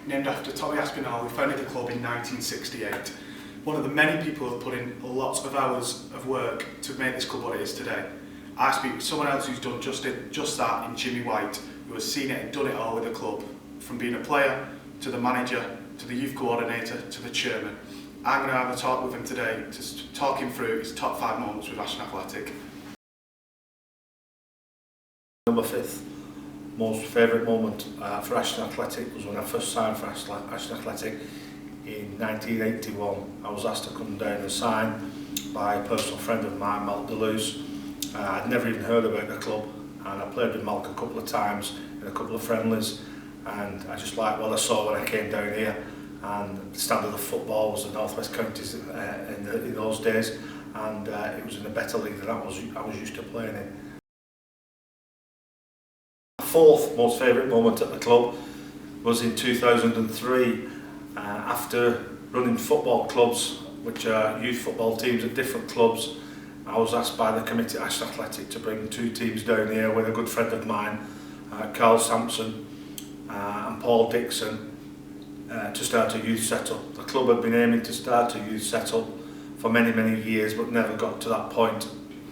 named after Tommy Aspinall, who founded the club in 1968. One of the many people who have put in lots of hours of work to make this club what it is today. I speak with someone else who's done just that in Jimmy Whyte, who has seen it and done it all with the club, from being a player, to the manager, to the youth coordinator, to the chairman. I'm going to have a talk with him today to talk him through his top 5 moments with Ashton Athletic. Number 5th most favourite moment for Ashton Athletic was when I first signed for Ashton Athletic in 1981. I was asked to come down and sign by a personal friend of mine, Malk Deleuze. I'd never even heard about the club, and I played with Malk a couple of times in a couple of friendlies, and I just liked what I saw when I came down here. And the standard of football was the North West Counties in those days, and it was in a better league than I was used to playing in. My 4th most favourite moment at the club was in 2003. After running football clubs, which are youth football teams at different clubs, I was asked by the committee at Ashton Athletic to bring 2 teams down here with a good friend of mine, Carl Sampson and Paul Dixon, to start a youth setup. The club had been aiming to start a youth setup for many years, but never got to that point.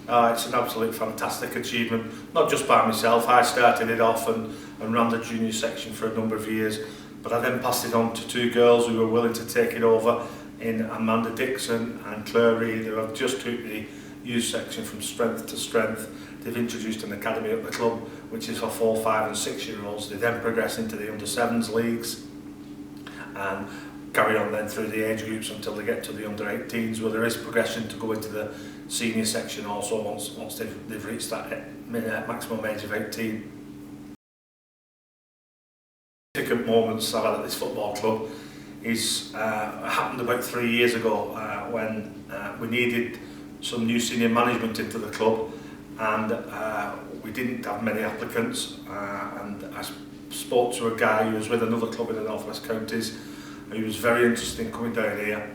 It's an absolute fantastic achievement, not just by myself. I started it off and ran the junior section for a number of years, but I then passed it on to 2 girls who were willing to take it over, in Amanda Dixon and Claire Reid, who have just took the youth section from strength to strength. They've introduced an academy at the club, which is for 4, 5 and 6 year olds. They then progress into the under 7s leagues and carry on then through the age groups until they get to the under 18s, where there is progression to go into the senior section also once they've reached that maximum age of 18. Significant moments I've had at this football club is happened about 3 years ago when we needed some new senior management into the club, and we didn't have many applicants, and I spoke to a guy who was with another club in the North West Counties. He was very interested in coming down here,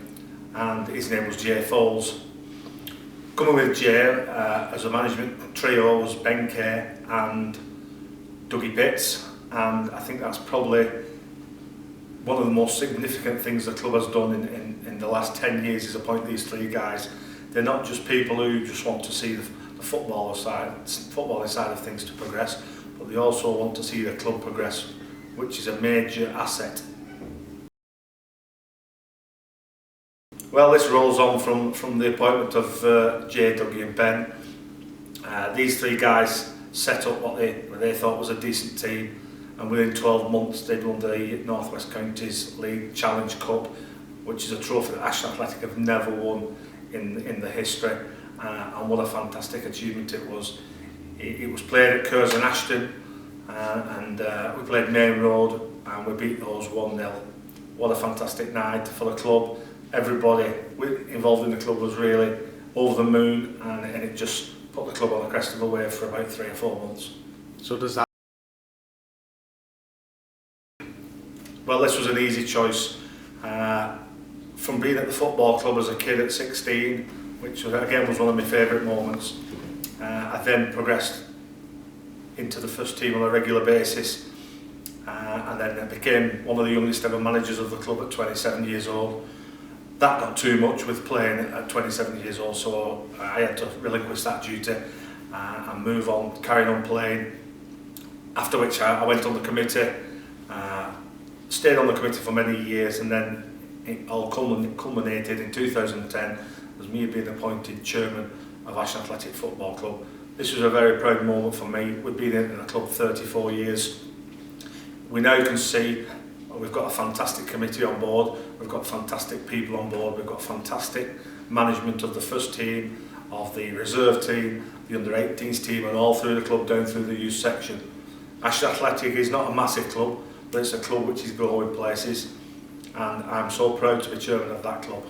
and his name was Jay Foles. Coming with Jay as a management trio was Ben Kay and Dougie Pitts, and I think that's probably one of the most significant things the club has done in the last 10 years is appoint these 3 guys. They're not just people who just want to see the footballing side of things to progress, but they also want to see the club progress, which is a major asset. Well, this rolls on from the appointment of Jay, Dougie and Ben. These 3 guys set up what they thought was a decent team, and within 12 months they'd won the North West Counties League Challenge Cup, which is a trophy that Ashton Athletic have never won in the history, and what a fantastic achievement it was. It was played at Curzon Ashton, and we played Main Road and we beat those 1-0. What a fantastic night for the club. Everybody involved in the club was really over the moon, and it just put the club on the crest of the wave for about 3 or 4 months. So does that... Well, this was an easy choice. From being at the football club as a kid at 16, which again was one of my favourite moments, I then progressed into the first team on a regular basis, and then I became one of the youngest ever managers of the club at 27 years old. That got too much with playing at 27 years old, so I had to relinquish that duty and move on, carrying on playing. After which I went on the committee, stayed on the committee for many years, and then it all culminated in 2010 as me being appointed chairman of Ashton Athletic Football Club. This was a very proud moment for me. We've been in the club 34 years. We now can see we've got a fantastic committee on board, we've got fantastic people on board, we've got fantastic management of the first team, of the reserve team, the under 18s team, and all through the club down through the youth section. Ashton Athletic is not a massive club, but it's a club which is growing places, and I'm so proud to be chairman of that club.